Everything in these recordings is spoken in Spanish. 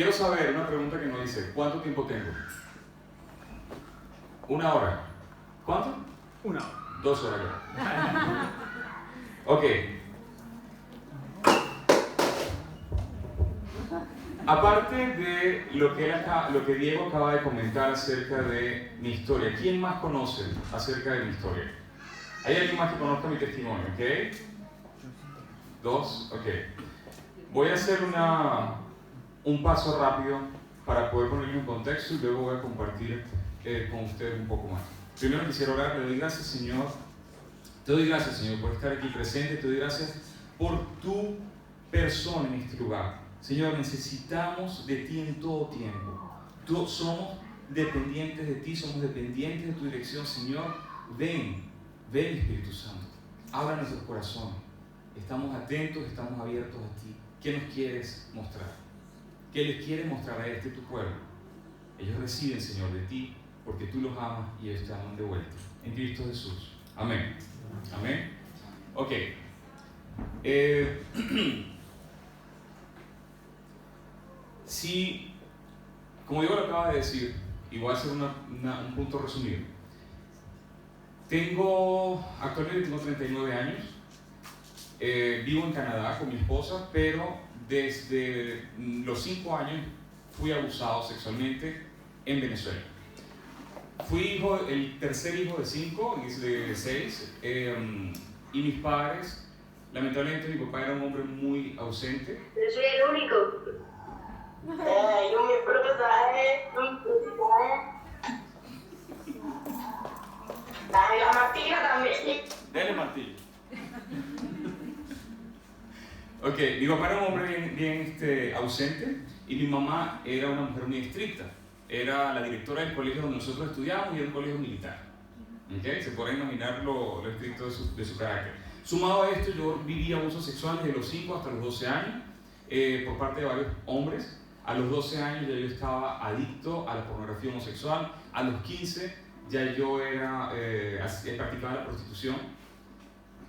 Quiero saber una pregunta que nos dice, ¿cuánto tiempo tengo? 1 hora. ¿Cuánto? 1 hora. 2 horas ya. Ok. Aparte de lo que Diego acaba de comentar acerca de mi historia, ¿quién más conoce acerca de mi historia? ¿Hay alguien más que conozca mi testimonio? ¿Ok? 2, ok. Voy a hacer un paso rápido para poder ponerlo en contexto y luego voy a compartir con ustedes un poco más. Primero quisiera orar, le doy gracias, Señor. Te doy gracias, Señor, por estar aquí presente. Te doy gracias por tu persona en este lugar. Señor, necesitamos de ti en todo tiempo. Somos dependientes de ti, somos dependientes de tu dirección, Señor. Ven Espíritu Santo. Abra nuestros corazones. Estamos atentos, estamos abiertos a ti. ¿Qué nos quieres mostrar? ¿Qué les quieres mostrar a tu pueblo? Ellos reciben, Señor, de ti, porque tú los amas y ellos te aman de vuelta. En Cristo Jesús. Amén. Amén. Ok. Si, como yo lo acabo de decir, y voy a hacer un punto resumido. Actualmente tengo 39 años. Vivo en Canadá con mi esposa, pero desde los 5 años fui abusado sexualmente en Venezuela. Fui el tercer hijo de 5, de 6, y mis padres, lamentablemente mi papá era un hombre muy ausente. Yo soy el único. Yo mi dame la martilla también. Dale martillo. Ok, mi papá era un hombre bien ausente y mi mamá era una mujer muy estricta. Era la directora del colegio donde nosotros estudiábamos y era un colegio militar. ¿Okay? Se puede imaginar lo estricto de su carácter. Sumado a esto, yo viví abusos sexuales de los 5 hasta los 12 años por parte de varios hombres. A los 12 años ya yo estaba adicto a la pornografía homosexual. A los 15 ya yo practicaba la prostitución.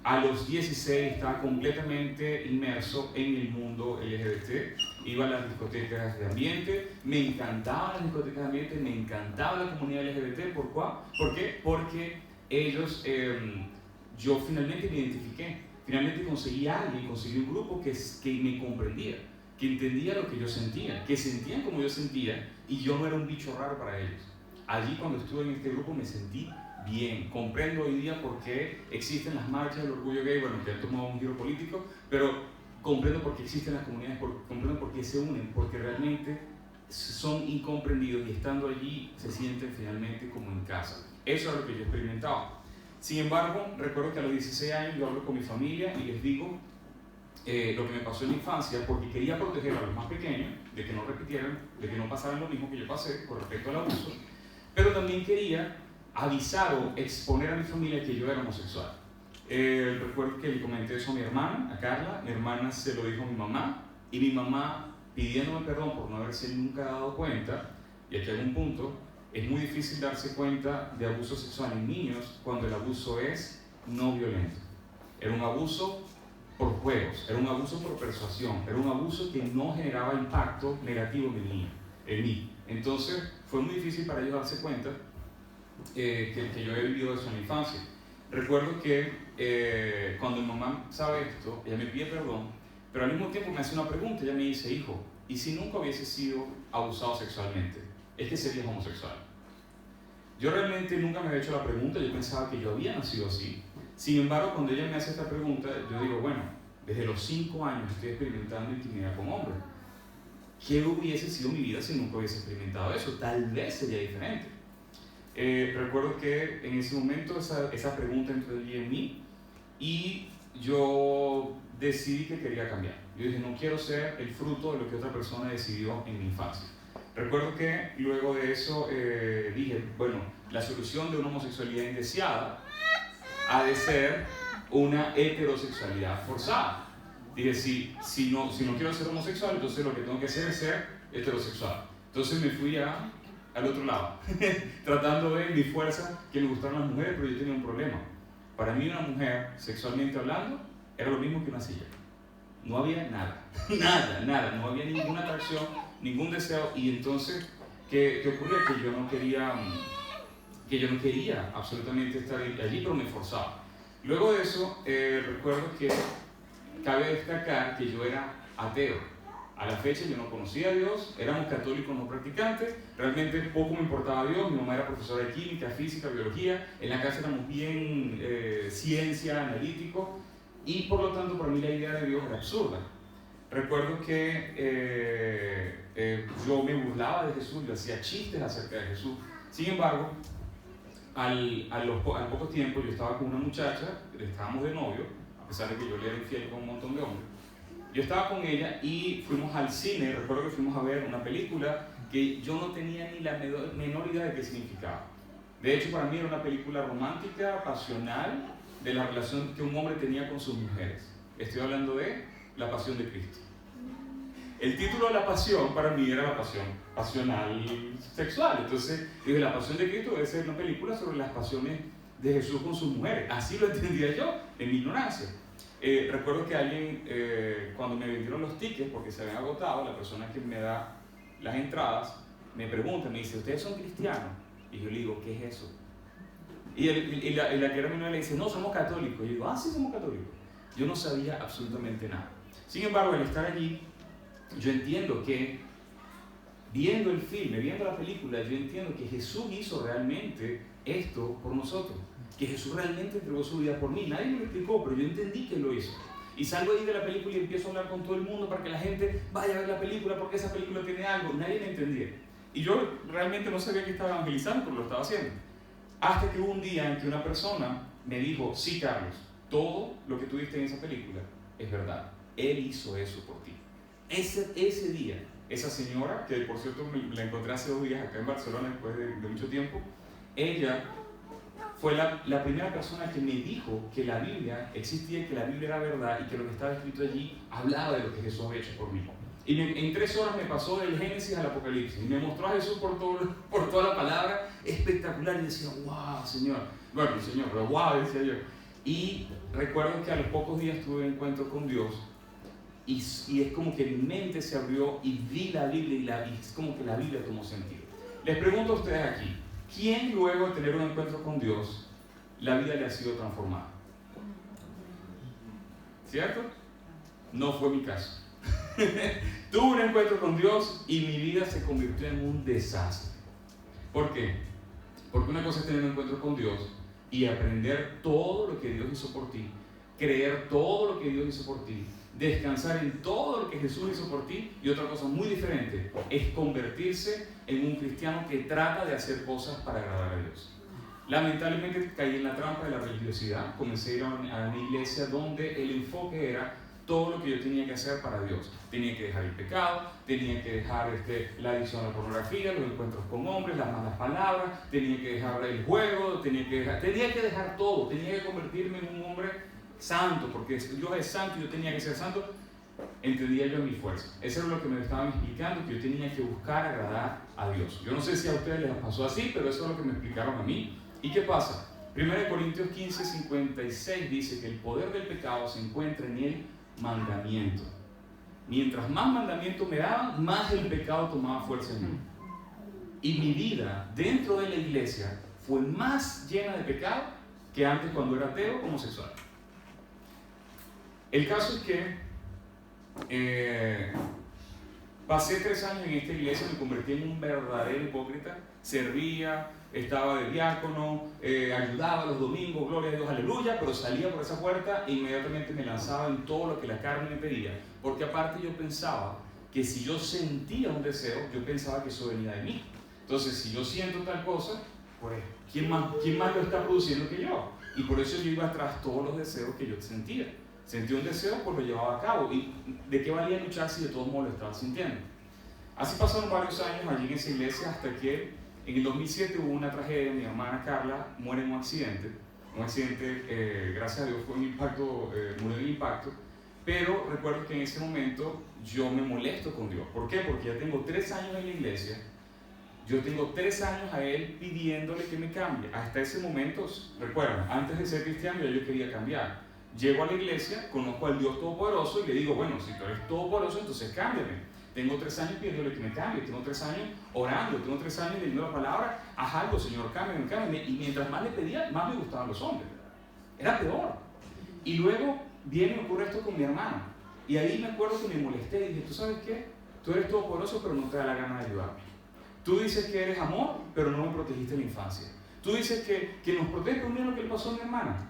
A los 16 estaba completamente inmerso en el mundo LGBT. Iba a las discotecas de ambiente, me encantaban las discotecas de ambiente, me encantaba la comunidad LGBT. ¿Por qué? Porque ellos, yo finalmente me identifiqué. Finalmente conseguí un grupo que me comprendía, que entendía lo que yo sentía, que sentían como yo sentía, y yo no era un bicho raro para ellos. Allí, cuando estuve en este grupo, me sentí bien. Comprendo hoy día por qué existen las marchas del orgullo gay, bueno, que han tomado un giro político, pero comprendo por qué existen las comunidades, comprendo por qué se unen, porque realmente son incomprendidos y estando allí se sienten finalmente como en casa. Eso es lo que yo experimentaba. Sin embargo, recuerdo que a los 16 años yo hablo con mi familia y les digo lo que me pasó en la infancia, porque quería proteger a los más pequeños de que no repitieran, de que no pasaran lo mismo que yo pasé con respecto al abuso, pero también quería avisar o exponer a mi familia que yo era homosexual. Recuerdo que le comenté eso a mi hermana, a Carla. Mi hermana se lo dijo a mi mamá, y mi mamá, pidiéndome perdón por no haberse nunca dado cuenta, y aquí hay un punto, es muy difícil darse cuenta de abuso sexual en niños cuando el abuso es no violento. Era un abuso por juegos, era un abuso por persuasión, era un abuso que no generaba impacto negativo en mí. Entonces fue muy difícil para ellos darse cuenta que yo he vivido eso en la infancia. Recuerdo que cuando mi mamá sabe esto, ella me pide perdón, pero al mismo tiempo me hace una pregunta. Ella me dice: hijo, ¿y si nunca hubiese sido abusado sexualmente? ¿Es que serías homosexual? Yo realmente nunca me había hecho la pregunta, yo pensaba que yo había nacido así. Sin embargo, cuando ella me hace esta pregunta, yo digo, bueno, desde los 5 años estoy experimentando intimidad con hombres. ¿Qué hubiese sido mi vida si nunca hubiese experimentado eso? Tal vez sería diferente. Recuerdo que en ese momento esa pregunta entró allí en mí y yo decidí que quería cambiar. Yo dije, no quiero ser el fruto de lo que otra persona decidió en mi infancia. Recuerdo que luego de eso dije, bueno, la solución de una homosexualidad indeseada ha de ser una heterosexualidad forzada. Dije, si no quiero ser homosexual, entonces lo que tengo que hacer es ser heterosexual. Entonces me fui al otro lado, tratando de mi fuerza que me gustaran las mujeres, pero yo tenía un problema. Para mí una mujer, sexualmente hablando, era lo mismo que una silla. No había nada, no había ninguna atracción ningún deseo. Y entonces, ¿qué ocurrió? Que yo no quería absolutamente estar allí, pero me forzaba. Luego de eso, recuerdo que cabe destacar que yo era ateo. A la fecha yo no conocía a Dios, éramos católicos no practicantes, realmente poco me importaba Dios. Mi mamá era profesora de química, física, biología, en la casa éramos bien ciencia, analítico, y por lo tanto para mí la idea de Dios era absurda. Recuerdo que yo me burlaba de Jesús, yo hacía chistes acerca de Jesús. Sin embargo, al poco tiempo yo estaba con una muchacha, estábamos de novio, a pesar de que yo le era infiel con un montón de hombres. Yo estaba con ella y fuimos al cine. Recuerdo que fuimos a ver una película que yo no tenía ni la menor idea de qué significaba. De hecho, para mí era una película romántica, pasional, de la relación que un hombre tenía con sus mujeres. Estoy hablando de La Pasión de Cristo. El título de La Pasión para mí era la pasión pasional sexual. Entonces dije, La Pasión de Cristo debe ser una película sobre las pasiones de Jesús con sus mujeres. Así lo entendía yo, en mi ignorancia. Recuerdo que alguien, cuando me vendieron los tickets, porque se habían agotado, la persona que me da las entradas, me pregunta, me dice, ¿ustedes son cristianos? Y yo le digo, ¿qué es eso? Y la que era mi novia le dice, no, somos católicos. Y yo digo, ah, sí, somos católicos. Yo no sabía absolutamente nada. Sin embargo, al estar allí, yo entiendo que, viendo el filme, viendo la película, yo entiendo que Jesús hizo realmente esto por nosotros. Que Jesús realmente entregó su vida por mí. Nadie me lo explicó, pero yo entendí que lo hizo. Y salgo ahí de la película y empiezo a hablar con todo el mundo para que la gente vaya a ver la película porque esa película tiene algo. Nadie me entendía. Y yo realmente no sabía que estaba evangelizando, pero lo estaba haciendo. Hasta que hubo un día en que una persona me dijo, sí, Carlos, todo lo que tú viste en esa película es verdad. Él hizo eso por ti. Ese día, esa señora, que por cierto me la encontré hace 2 días acá en Barcelona después de mucho tiempo, ella fue la primera persona que me dijo que la Biblia existía, que la Biblia era verdad y que lo que estaba escrito allí hablaba de lo que Jesús había hecho por mí. Y en 3 horas me pasó del Génesis al Apocalipsis y me mostró a Jesús por toda la palabra, espectacular, y decía, wow, Señor. Bueno, Señor, pero wow, decía yo. Y recuerdo que a los pocos días tuve un encuentro con Dios y es como que mi mente se abrió y vi la Biblia y es como que la Biblia tomó sentido. Les pregunto a ustedes aquí, ¿quién luego de tener un encuentro con Dios, la vida le ha sido transformada? ¿Cierto? No fue mi caso. Tuve un encuentro con Dios y mi vida se convirtió en un desastre. ¿Por qué? Porque una cosa es tener un encuentro con Dios y aprender todo lo que Dios hizo por ti, creer todo lo que Dios hizo por ti, descansar en todo lo que Jesús hizo por ti, y otra cosa muy diferente es convertirse en un cristiano que trata de hacer cosas para agradar a Dios. Lamentablemente caí en la trampa de la religiosidad. Comencé a ir a una iglesia donde el enfoque era todo lo que yo tenía que hacer para Dios. Tenía que dejar el pecado, tenía que dejar la adicción a la pornografía, los encuentros con hombres, las malas palabras, tenía que dejar el juego, tenía que dejar todo, tenía que convertirme en un hombre santo, porque Dios es santo y yo tenía que ser santo. Entendía yo en mi fuerza. Eso era lo que me estaban explicando, que yo tenía que buscar agradar a Dios. Yo no sé si a ustedes les pasó así, pero eso es lo que me explicaron a mí. ¿Y qué pasa? 1 Corintios 15, 56 dice que el poder del pecado se encuentra en el mandamiento. Mientras más mandamiento me daban, más el pecado tomaba fuerza en mí. Y mi vida dentro de la iglesia fue más llena de pecado que antes cuando era ateo o homosexual. El caso es que pasé 3 años en esta iglesia, me convertí en un verdadero hipócrita. Servía, estaba de diácono, ayudaba los domingos, gloria a Dios, aleluya, pero salía por esa puerta e inmediatamente me lanzaba en todo lo que la carne me pedía, porque aparte yo pensaba que si yo sentía un deseo, yo pensaba que eso venía de mí. Entonces, si yo siento tal cosa, pues, ¿quién más lo está produciendo que yo? Y por eso yo iba tras todos los deseos que yo sentía. Sentí un deseo, pues lo llevaba a cabo. ¿Y de qué valía luchar si de todos modos lo estaba sintiendo? Así pasaron varios años allí en esa iglesia hasta que en el 2007 hubo una tragedia. Mi hermana Carla muere en un accidente. Gracias a Dios, fue un impacto, murió en impacto. Pero recuerdo que en ese momento yo me molesto con Dios. ¿Por qué? Porque ya tengo 3 años en la iglesia. Yo tengo 3 años a Él pidiéndole que me cambie. Hasta ese momento, recuerden, antes de ser cristiano yo quería cambiar. Llego a la iglesia, conozco al Dios Todopoderoso y le digo, bueno, si tú eres Todopoderoso, entonces cámbiame. tengo 3 años pidiéndole que me cambie, tengo 3 años orando, tengo 3 años leyendo la palabra, haz algo, Señor, cámbiame, cámbiame. Y mientras más le pedía, más me gustaban los hombres. Era peor. Y luego viene y ocurre esto con mi hermano. Y ahí me acuerdo que me molesté y dije, ¿tú sabes qué? Tú eres todopoderoso, pero no te da la gana de ayudarme. Tú dices que eres amor, pero no me protegiste en la infancia. Tú dices que nos proteges, pero mira lo que le pasó a mi hermana.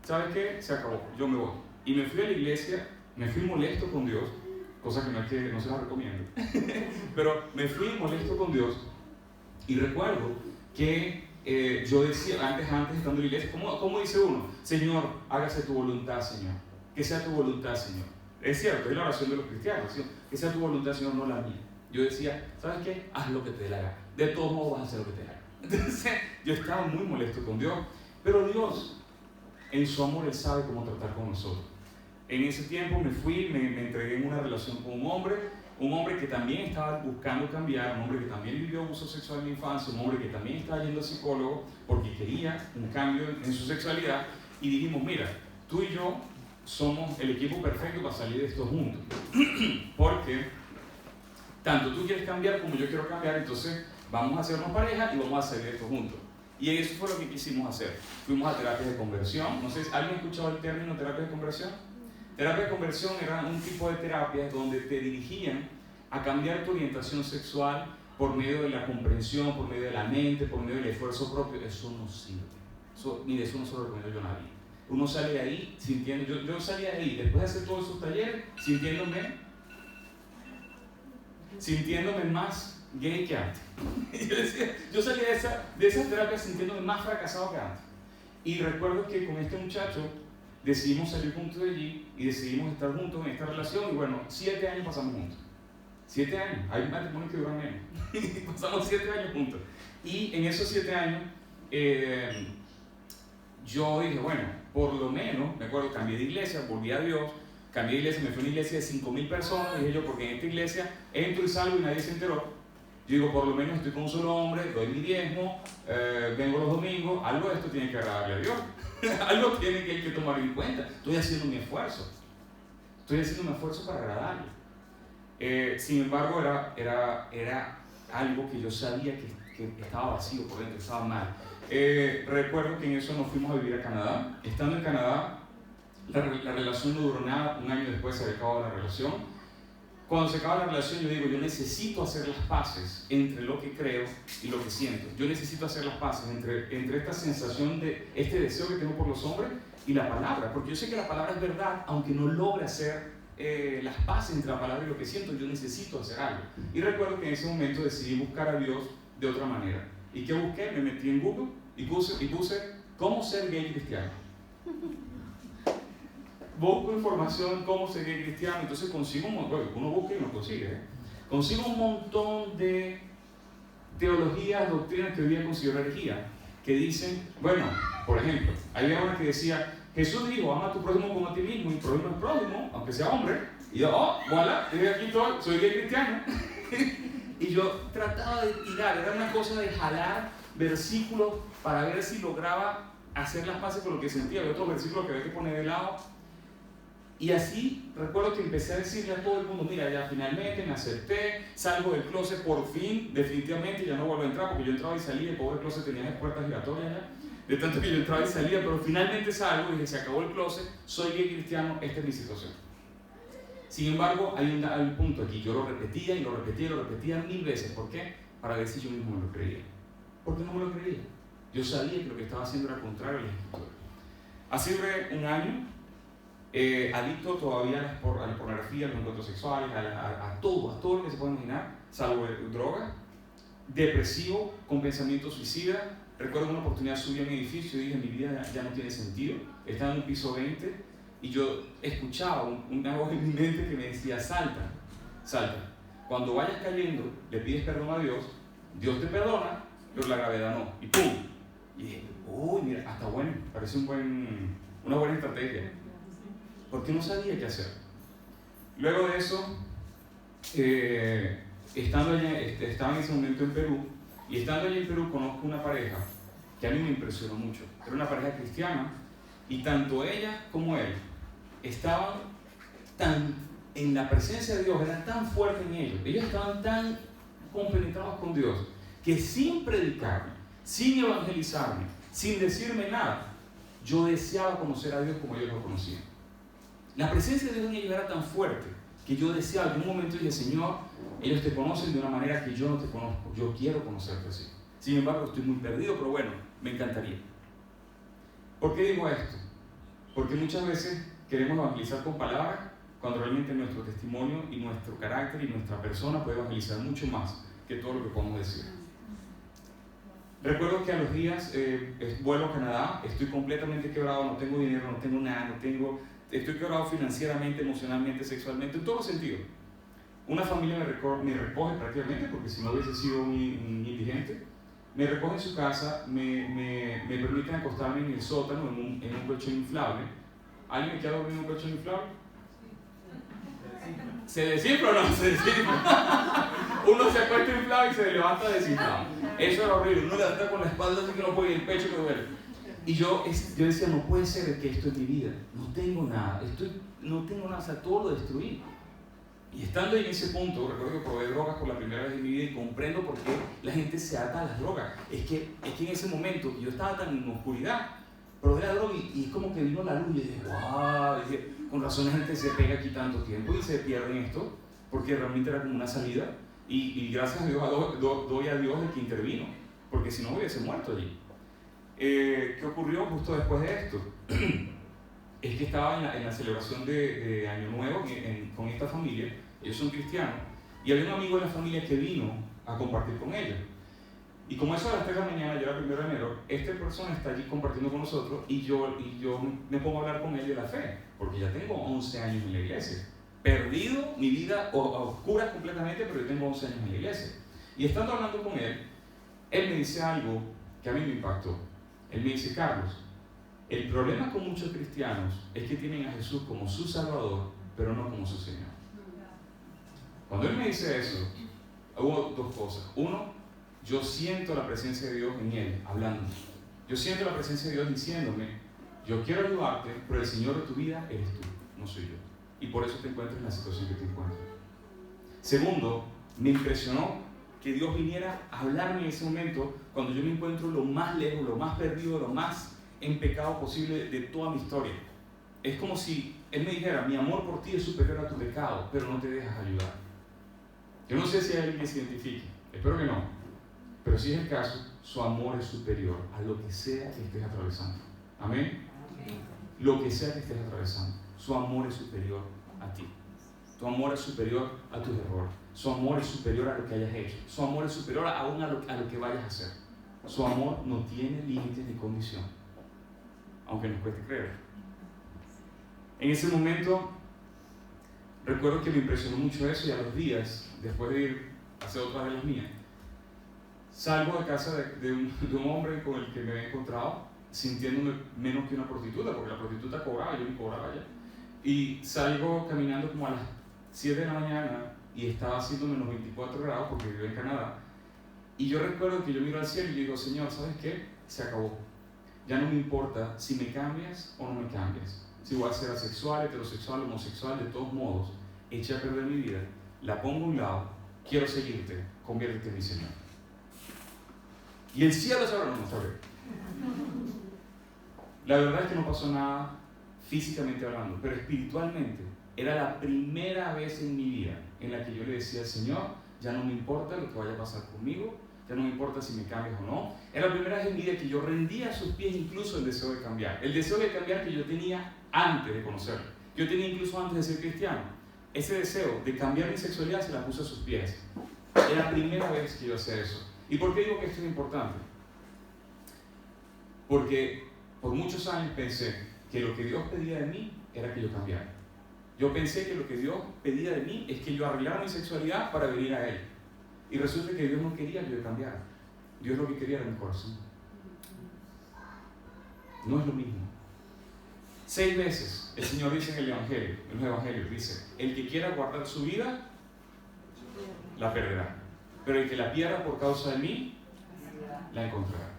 ¿Sabes qué? Se acabó, yo me voy. Y me fui a la iglesia, me fui molesto con Dios, cosa que no se la recomiendo, pero me fui molesto con Dios y recuerdo que yo decía, antes estando en la iglesia, ¿cómo dice uno? Señor, hágase tu voluntad, Señor, que sea tu voluntad, Señor. Es cierto, es la oración de los cristianos, ¿sí? Que sea tu voluntad, Señor, no la mía. Yo decía, ¿sabes qué? Haz lo que te dé la gana, de todos modos vas a hacer lo que te dé la gana. Entonces, yo estaba muy molesto con Dios, pero Dios, en su amor, Él sabe cómo tratar con nosotros. En ese tiempo me entregué en una relación con un hombre que también estaba buscando cambiar, un hombre que también vivió abuso sexual en la infancia, un hombre que también estaba yendo al psicólogo porque quería un cambio en su sexualidad, y dijimos, mira, tú y yo somos el equipo perfecto para salir de esto juntos, porque tanto tú quieres cambiar como yo quiero cambiar, entonces vamos a hacernos pareja y vamos a salir de esto juntos. Y eso fue lo que quisimos hacer. Fuimos a terapias de conversión. No sé, ¿alguien ha escuchado el término terapia de conversión? Terapia de conversión era un tipo de terapias donde te dirigían a cambiar tu orientación sexual por medio de la comprensión, por medio de la mente, por medio del esfuerzo propio. Eso no sirve. Ni de eso no se lo recomiendo yo a nadie. Uno sale de ahí sintiendo, yo salí de ahí después de hacer todos esos talleres sintiéndome más gay que antes. Yo salí de esa terapia sintiéndome más fracasado que antes. Y recuerdo que con este muchacho decidimos salir juntos de allí y decidimos estar juntos en esta relación, y bueno, 7 años pasamos juntos. 7 años, hay matrimonios que duran menos. Pasamos 7 años juntos. Y en esos 7 años, yo dije, bueno, por lo menos, me acuerdo, cambié de iglesia, volví a Dios, cambié de iglesia, me fui a una iglesia de 5.000 personas, dije yo, porque en esta iglesia entro y salgo y nadie se enteró. Yo digo, por lo menos estoy con un solo hombre, doy mi diezmo, vengo los domingos, algo de esto tiene que agradarle a Dios. Algo tiene que hay que tomar en cuenta. Estoy haciendo mi esfuerzo para agradarle. Sin embargo, era algo que yo sabía que estaba vacío por dentro, estaba mal. Recuerdo que en eso nos fuimos a vivir a Canadá. Estando en Canadá, la relación no duró nada. Un año después se había acabado la relación. Cuando se acaba la relación, yo digo, yo necesito hacer las paces entre lo que creo y lo que siento. Yo necesito hacer las paces entre esta sensación de este deseo que tengo por los hombres y la palabra, porque yo sé que la palabra es verdad, aunque no logre hacer las paces entre la palabra y lo que siento, yo necesito hacer algo. Y recuerdo que en ese momento decidí buscar a Dios de otra manera. ¿Y qué busqué? Me metí en Google y puse ¿cómo ser gay cristiano? Busco información en cómo ser gay cristiano, entonces consigo un montón, uno busca y no consigue, consigo un montón de teologías, doctrinas que hoy día considero herejía, que dicen, bueno, por ejemplo, había una que decía, Jesús dijo, ama a tu prójimo como a ti mismo, y prójimo es prójimo, aunque sea hombre, y yo, voilà, aquí soy gay cristiano. Y yo trataba de tirar, era una cosa de jalar versículos para ver si lograba hacer las paces con lo que sentía, había otros versículos que había que poner de lado. Y así recuerdo que empecé a decirle a todo el mundo, mira, ya finalmente me acepté, salgo del closet por fin, definitivamente ya no vuelvo a entrar, porque yo entraba y salía, el pobre closet tenía las puertas giratorias ya, de tanto que yo entraba y salía, pero finalmente salgo y dije, se acabó el closet, soy gay cristiano, esta es mi situación. Sin embargo, hay un punto aquí, yo lo repetía y lo repetía 1000 veces. ¿Por qué? Para ver si yo mismo me lo creía. ¿Por qué no me lo creía? Yo sabía que lo que estaba haciendo era contrario a la Escritura. Así fue un año, adicto todavía a la pornografía, a los encuentros sexuales, a todo lo que se puede imaginar, salvo droga, depresivo, con pensamiento suicida. Recuerdo una oportunidad, subí a un edificio y dije, mi vida ya no tiene sentido. Estaba en un piso 20 y yo escuchaba una voz en mi mente que me decía, salta. Cuando vayas cayendo, le pides perdón a Dios, Dios te perdona, pero la gravedad no. Y ¡pum! Y dije, uy, mira, hasta bueno, parece una buena estrategia. Porque no sabía qué hacer. Luego de eso, estaba en ese momento en Perú, y estando allí en Perú conozco una pareja que a mí me impresionó mucho. Era una pareja cristiana, y tanto ella como él estaban tan en la presencia de Dios era tan fuerte en ellos, ellos estaban tan compenetrados con Dios, que sin predicarme, sin evangelizarme, sin decirme nada, yo deseaba conocer a Dios como ellos lo conocían. La presencia de Dios en ellos era tan fuerte que yo deseaba, en un momento dije, Señor, ellos te conocen de una manera que yo no te conozco, yo quiero conocerte así. Sin embargo, estoy muy perdido, pero bueno, me encantaría. ¿Por qué digo esto? Porque muchas veces queremos evangelizar con palabras cuando realmente nuestro testimonio y nuestro carácter y nuestra persona puede evangelizar mucho más que todo lo que podemos decir. Recuerdo que a los días vuelo a Canadá, estoy completamente quebrado, no tengo dinero, no tengo nada, estoy quebrado financieramente, emocionalmente, sexualmente, en todos los sentidos. Una familia me recoge prácticamente, porque si no hubiese sido un indigente, me recoge en su casa, me permiten acostarme en el sótano en un colchón inflable. ¿Alguien me queda dormido en un colchón inflable? ¿Se desinfla o no se desinfla? Uno se acuesta inflado y se levanta desinflado. Eso era horrible. Uno levanta con la espalda así que no puede, y el pecho que duele. Y yo decía, no puede ser que esto es mi vida. No tengo nada. O sea, todo lo destruí. Y estando en ese punto, recuerdo que probé drogas por la primera vez en mi vida y comprendo por qué la gente se ata a las drogas. Es que en ese momento yo estaba tan en oscuridad, probé la droga y es como que vino la luz y dije, wow, con razón la gente se pega aquí tanto tiempo y se pierde en esto, porque realmente era como una salida. Y gracias a Dios doy a Dios de que intervino, porque si no hubiese muerto allí. ¿Qué ocurrió justo después de esto? Es que estaba en la celebración de Año Nuevo con esta familia. Ellos son cristianos, y había un amigo de la familia que vino a compartir con ellos. Y como eso a las 3 de la mañana, ya era el 1 de enero, esta persona está allí compartiendo con nosotros y yo me pongo a hablar con él de la fe, porque ya tengo 11 años en la iglesia. Perdido mi vida a oscuras completamente, pero yo tengo 11 años en la iglesia. Y estando hablando con él me dice algo que a mí me impactó. Él me dice, Carlos, el problema con muchos cristianos es que tienen a Jesús como su Salvador, pero no como su Señor. Cuando él me dice eso, hubo dos cosas. Uno, yo siento la presencia de Dios en él, hablando. Yo siento la presencia de Dios diciéndome, yo quiero ayudarte, pero el Señor de tu vida eres tú, no soy yo. Y por eso te encuentras en la situación que te encuentras. Segundo, me impresionó que Dios viniera a hablarme en ese momento cuando yo me encuentro lo más lejos, lo más perdido, lo más en pecado posible de toda mi historia. Es como si Él me dijera, mi amor por ti es superior a tu pecado, pero no te dejas ayudar. Yo no sé si hay alguien que se identifique, espero que no, pero si es el caso, su amor es superior a lo que sea que estés atravesando. Amén. Lo que sea que estés atravesando, su amor es superior a ti. Tu amor es superior a tus errores. Su amor es superior a lo que hayas hecho. Su amor es superior aún a lo que vayas a hacer. Su amor no tiene límites ni condición, aunque nos cueste creer. En ese momento recuerdo que me impresionó mucho eso, y a los días, después de ir a hacer otra de las mías, salgo de casa de un hombre con el que me había encontrado, sintiéndome menos que una prostituta, porque la prostituta cobraba, yo ni cobraba ya. Y salgo caminando como a las 7 de la mañana y estaba haciendo menos 24 grados porque vivo en Canadá. Y yo recuerdo que yo miro al cielo y digo, Señor, ¿sabes qué? Se acabó. Ya no me importa si me cambias o no me cambias. Si voy a ser asexual, heterosexual, homosexual, de todos modos, eché a perder mi vida, la pongo a un lado, quiero seguirte, conviértete en mi Señor. Y el cielo se abrió, no se abrió. La verdad es que no pasó nada físicamente hablando, pero espiritualmente era la primera vez en mi vida en la que yo le decía al Señor, ya no me importa lo que vaya a pasar conmigo, ya no me importa si me cambias o no. Era la primera vez en mi vida que yo rendía a sus pies incluso el deseo de cambiar. El deseo de cambiar que yo tenía antes de conocerlo. Yo tenía incluso antes de ser cristiano. Ese deseo de cambiar mi sexualidad se la puse a sus pies. Era la primera vez que yo hacía eso. ¿Y por qué digo que esto es importante? Porque por muchos años pensé que lo que Dios pedía de mí era que yo cambiara. Yo pensé que lo que Dios pedía de mí es que yo arreglara mi sexualidad para venir a Él. Y resulta que Dios no quería que yo cambiara. Dios lo que quería era mi corazón. No es lo mismo. 6 veces el Señor dice en los evangelios, dice, el que quiera guardar su vida, la perderá. Pero el que la pierda por causa de mí, la encontrará.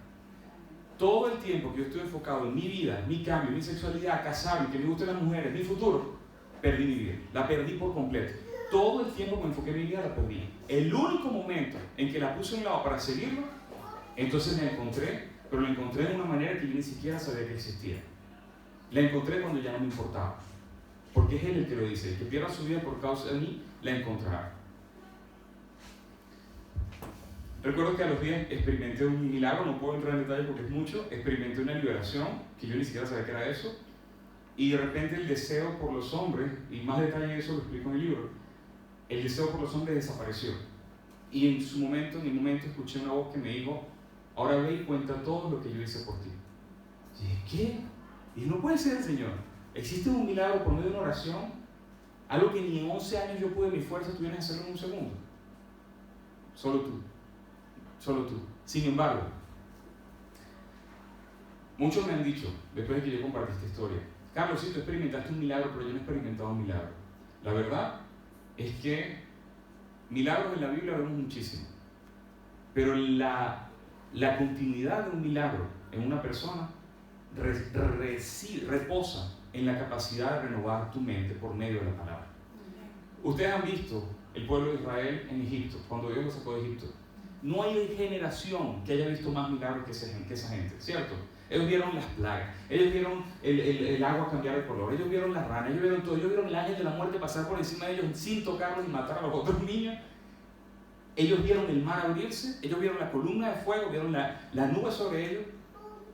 Todo el tiempo que yo estoy enfocado en mi vida, mi cambio, mi sexualidad, casarme, que me gusten las mujeres, mi futuro, perdí mi vida. La perdí por completo. Todo el tiempo que me enfoqué en mi vida la perdí. El único momento en que la puse a un lado para seguirlo, entonces la encontré, pero la encontré de una manera que yo ni siquiera sabía que existía. La encontré cuando ya no me importaba. Porque es Él el que lo dice. El que pierda su vida por causa de mí, la encontrará. Recuerdo que a los días experimenté un milagro, no puedo entrar en detalle porque es mucho. Experimenté una liberación, que yo ni siquiera sabía que era eso. Y de repente el deseo por los hombres, y más detalle de eso lo explico en el libro, el deseo por los hombres desapareció. Y en su momento, en mi momento, escuché una voz que me dijo, ahora ve y cuenta todo lo que yo hice por ti. Y dije, ¿qué? Y no puede ser, Señor. ¿Existe un milagro por medio de una oración? Algo que ni en 11 años yo pude, mi fuerza, tú vienes a hacerlo en un segundo. Solo tú. Solo tú. Sin embargo, muchos me han dicho, después de que yo compartí esta historia, Carlos, sí, tú experimentaste un milagro, pero yo no he experimentado un milagro. La verdad es que milagros en la Biblia vemos muchísimo, pero la continuidad de un milagro en una persona reposa en la capacidad de renovar tu mente por medio de la palabra. Ustedes han visto el pueblo de Israel en Egipto, cuando Dios los sacó de Egipto. No hay generación que haya visto más milagros que esa gente, ¿cierto? Ellos vieron las plagas, ellos vieron el agua cambiar de color, ellos vieron las ranas, ellos vieron todo, ellos vieron el ángel de la muerte pasar por encima de ellos sin tocarlos y matar a los otros niños. Ellos vieron el mar abrirse, ellos vieron la columna de fuego, vieron la nube sobre ellos,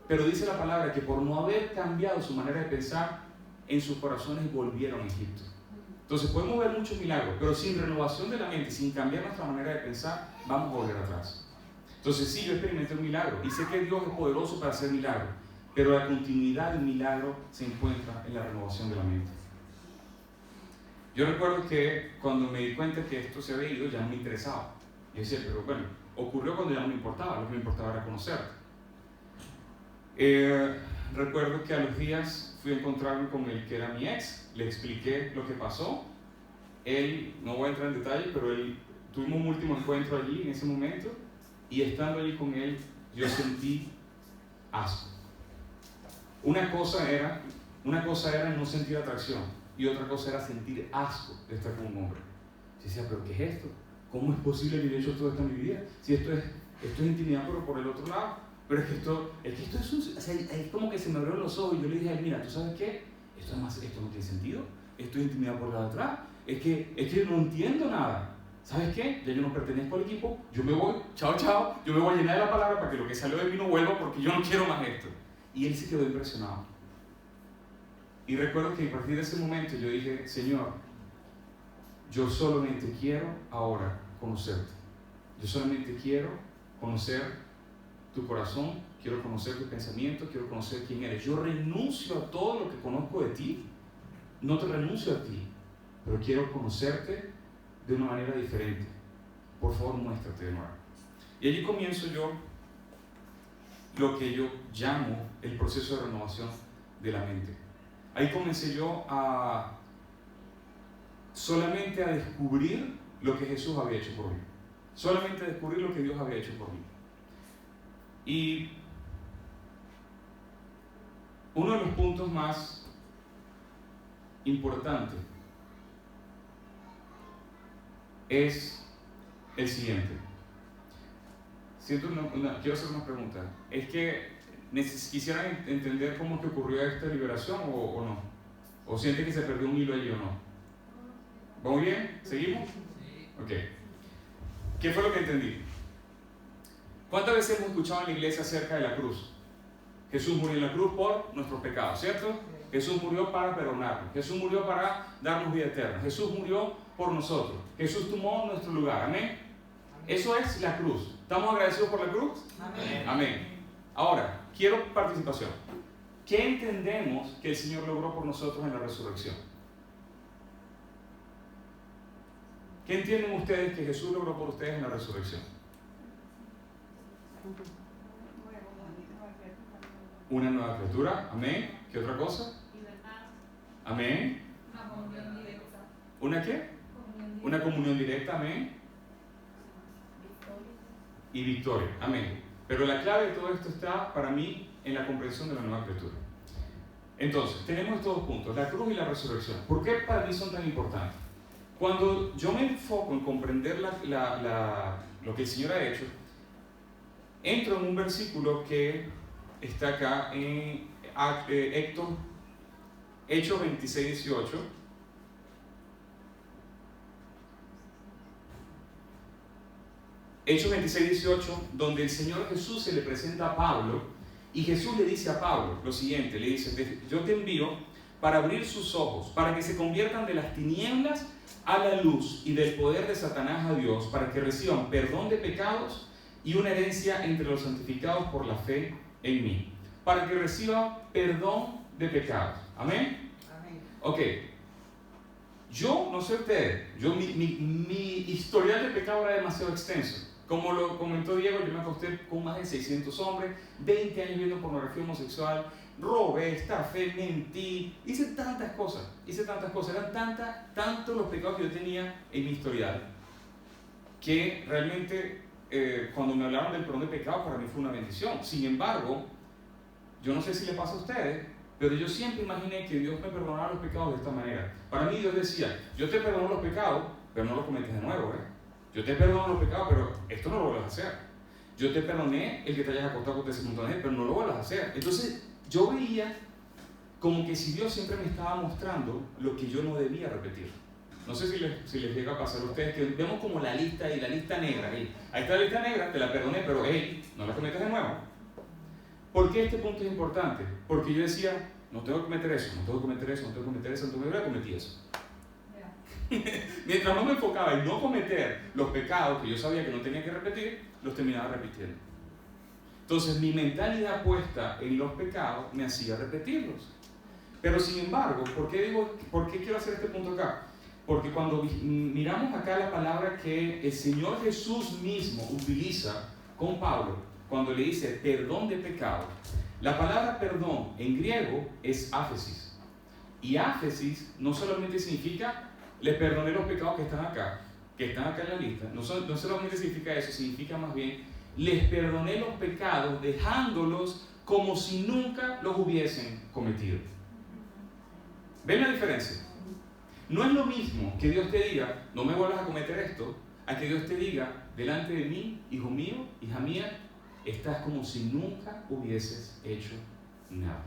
pero dice la palabra que por no haber cambiado su manera de pensar, en sus corazones volvieron a Egipto. Entonces podemos ver muchos milagros, pero sin renovación de la mente, sin cambiar nuestra manera de pensar, vamos a volver atrás. Entonces sí, yo experimenté un milagro y sé que Dios es poderoso para hacer milagros, pero la continuidad del milagro se encuentra en la renovación de la mente. Yo recuerdo que cuando me di cuenta que esto se había ido, ya no me interesaba. Yo decía, pero bueno, ocurrió cuando ya no me importaba, lo que me importaba era conocerte. Recuerdo que a los días fui a encontrarme con el que era mi ex, le expliqué lo que pasó. Él, no voy a entrar en detalle, pero tuvimos un último encuentro allí en ese momento, y estando allí con él, yo sentí asco. Una cosa era no sentir atracción, y otra cosa era sentir asco de estar con un hombre. Yo decía, ¿pero qué es esto? ¿Cómo es posible que yo haya hecho todo esto en mi vida? Si esto es intimidad, pero por el otro lado. Pero es que esto es como que se me abrieron los ojos y yo le dije a él, mira, ¿tú sabes qué? Esto no tiene sentido. Esto es intimidad por la de atrás. Es que no entiendo nada. ¿Sabes qué? Ya yo no pertenezco al equipo, yo me voy, chao, yo me voy a llenar de la palabra para que lo que salió de mí no vuelva porque yo no quiero más esto. Y él se quedó impresionado. Y recuerdo que a partir de ese momento yo dije, Señor, yo solamente quiero ahora conocerte. Yo solamente quiero conocer tu corazón, quiero conocer tus pensamientos, quiero conocer quién eres. Yo renuncio a todo lo que conozco de ti, no te renuncio a ti, pero quiero conocerte de una manera diferente. Por favor, muéstrate de nuevo. Y allí comienzo yo lo que yo llamo el proceso de renovación de la mente. Ahí comencé yo solamente a descubrir lo que Jesús había hecho por mí. Solamente a descubrir lo que Dios había hecho por mí. Y uno de los puntos más importantes es el siguiente. Quiero hacer una pregunta. Es que quisieran entender cómo es que ocurrió esta liberación o no. ¿O sienten que se perdió un hilo allí o no? ¿Vamos bien? ¿Seguimos? Ok. ¿Qué fue lo que entendí? ¿Cuántas veces hemos escuchado en la iglesia acerca de la cruz? Jesús murió en la cruz por nuestros pecados, ¿cierto? Jesús murió para perdonarnos. Jesús murió para darnos vida eterna. Jesús murió por nosotros. Jesús tomó nuestro lugar. Amén. Eso es la cruz. ¿Estamos agradecidos por la cruz? Amén. Amén. Ahora, quiero participación. ¿Qué entendemos que el Señor logró por nosotros en la resurrección? ¿Qué entienden ustedes que Jesús logró por ustedes en la resurrección? Una nueva criatura. Amén. ¿Qué otra cosa? Libertad. Amén. Una comunión directa. ¿Una qué? Una comunión directa. Amén. Y victoria. Amén. Pero la clave de todo esto está para mí en la comprensión de la nueva criatura. Entonces, tenemos estos dos puntos, la cruz y la resurrección. ¿Por qué para mí son tan importantes? Cuando yo me enfoco en comprender lo que el Señor ha hecho, entro en un versículo que está acá en Hechos 26, 18. Hechos 26, 18, donde el Señor Jesús se le presenta a Pablo y Jesús le dice a Pablo lo siguiente, le dice, yo te envío para abrir sus ojos, para que se conviertan de las tinieblas a la luz y del poder de Satanás a Dios, para que reciban perdón de pecados y una herencia entre los santificados por la fe en mí. Para que reciban perdón de pecados. ¿Amén? Amén. Ok. Yo, no sé ustedes, mi historial de pecado era demasiado extenso. Como lo comentó Diego, yo me acosté con más de 600 hombres, 20 años viendo pornografía homosexual, robé, estafé, mentí, hice tantas cosas, eran tantos los pecados que yo tenía en mi historial, que realmente cuando me hablaron del perdón de pecados para mí fue una bendición. Sin embargo, yo no sé si le pasa a ustedes, pero yo siempre imaginé que Dios me perdonara los pecados de esta manera. Para mí Dios decía, yo te perdono los pecados, pero no los cometes de nuevo, Yo te perdono los pecados, pero esto no lo vuelvas a hacer. Yo te perdoné el que te hayas acostado con ese montón de gente, pero no lo vuelvas a hacer. Entonces yo veía como que si Dios siempre me estaba mostrando lo que yo no debía repetir. No sé si les llega a pasar a ustedes que vemos como la lista y la lista negra. Ahí está la lista negra, te la perdoné, pero no la cometas de nuevo. ¿Por qué este punto es importante? Porque yo decía, no tengo que cometer eso, no tengo que cometer eso, no tengo que cometer eso, entonces yo cometí eso. Mientras no me enfocaba en no cometer los pecados que yo sabía que no tenía que repetir, los terminaba repitiendo. Entonces mi mentalidad puesta en los pecados me hacía repetirlos. Pero sin embargo, ¿por qué quiero hacer este punto acá? Porque cuando miramos acá la palabra que el Señor Jesús mismo utiliza con Pablo, cuando le dice perdón de pecado, la palabra perdón en griego es áfesis. Y áfesis no solamente significa les perdoné los pecados que están acá en la lista, no solamente significa eso, significa más bien les perdoné los pecados dejándolos como si nunca los hubiesen cometido. ¿Ven la diferencia? No es lo mismo que Dios te diga, no me vuelvas a cometer esto, a que Dios te diga, delante de mí, hijo mío, hija mía, estás como si nunca hubieses hecho nada.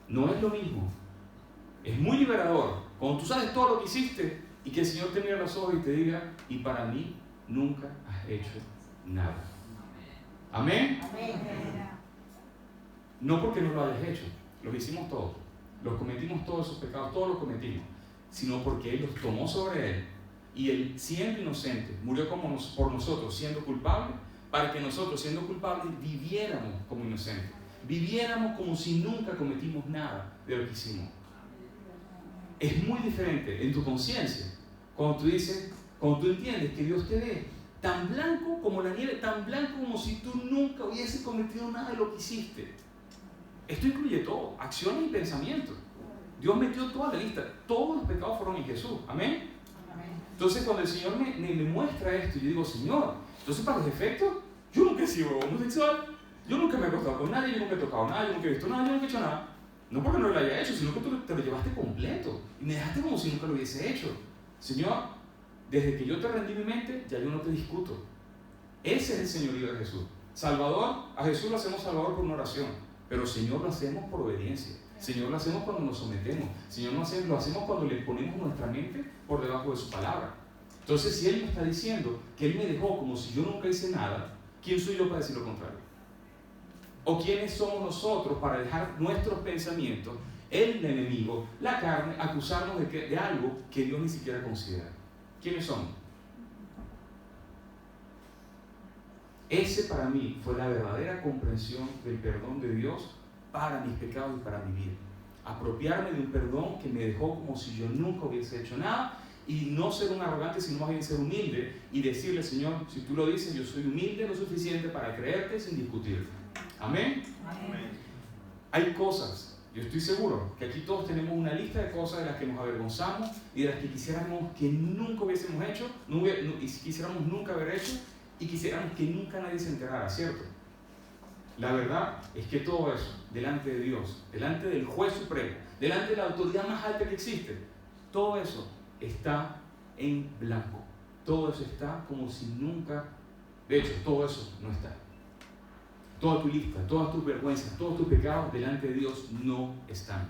No es lo mismo. Es muy liberador cuando tú sabes todo lo que hiciste y que el Señor te mira a los ojos y te diga, y para mí nunca has hecho nada. ¿Amén? Amén. No porque no lo hayas hecho, los hicimos todos, los cometimos todos esos pecados, todos los cometimos, sino porque Él los tomó sobre Él y Él, siendo inocente, murió por nosotros, siendo culpable, para que nosotros, siendo culpables, viviéramos como inocentes, viviéramos como si nunca cometimos nada de lo que hicimos. Es muy diferente en tu conciencia cuando tú entiendes que Dios te ve tan blanco como la nieve, tan blanco como si tú nunca hubieses cometido nada de lo que hiciste. Esto incluye todo, acciones y pensamientos. Dios metió toda la lista, todos los pecados fueron en Jesús. ¿Amén? Entonces cuando el Señor me muestra esto, yo digo, Señor, entonces para los efectos, yo nunca he sido homosexual, yo nunca me he acostado con nadie, yo nunca he tocado nada, yo nunca he visto nada, yo nunca he hecho nada. No porque no lo haya hecho, sino que tú te lo llevaste completo y me dejaste como si nunca lo hubiese hecho. Señor, desde que yo te rendí mi mente, ya yo no te discuto. Ese es el señorío de Jesús. Salvador, a Jesús lo hacemos Salvador por una oración, pero Señor lo hacemos por obediencia. Señor lo hacemos cuando nos sometemos. Señor lo hacemos cuando le ponemos nuestra mente por debajo de su palabra. Entonces, si Él me está diciendo que Él me dejó como si yo nunca hice nada, ¿quién soy yo para decir lo contrario? ¿O quiénes somos nosotros para dejar nuestros pensamientos, el enemigo, la carne, acusarnos de algo que Dios ni siquiera considera? ¿Quiénes somos? Ese para mí fue la verdadera comprensión del perdón de Dios para mis pecados y para mi vida. Apropiarme de un perdón que me dejó como si yo nunca hubiese hecho nada y no ser un arrogante, sino más bien ser humilde y decirle, Señor, si tú lo dices, yo soy humilde lo suficiente para creerte sin discutirte. ¿Amén? Amén. Hay cosas, yo estoy seguro que aquí todos tenemos una lista de cosas de las que nos avergonzamos y de las que quisiéramos que nunca hubiésemos hecho, y quisiéramos nunca haber hecho y quisiéramos que nunca nadie se enterara, ¿cierto? la verdad es que todo eso, delante de Dios, delante del juez supremo, delante de la autoridad más alta que existe, todo eso está en blanco. Todo eso está como si nunca, de hecho, todo eso no está. Toda tu lista, todas tus vergüenzas, todos tus pecados delante de Dios no están.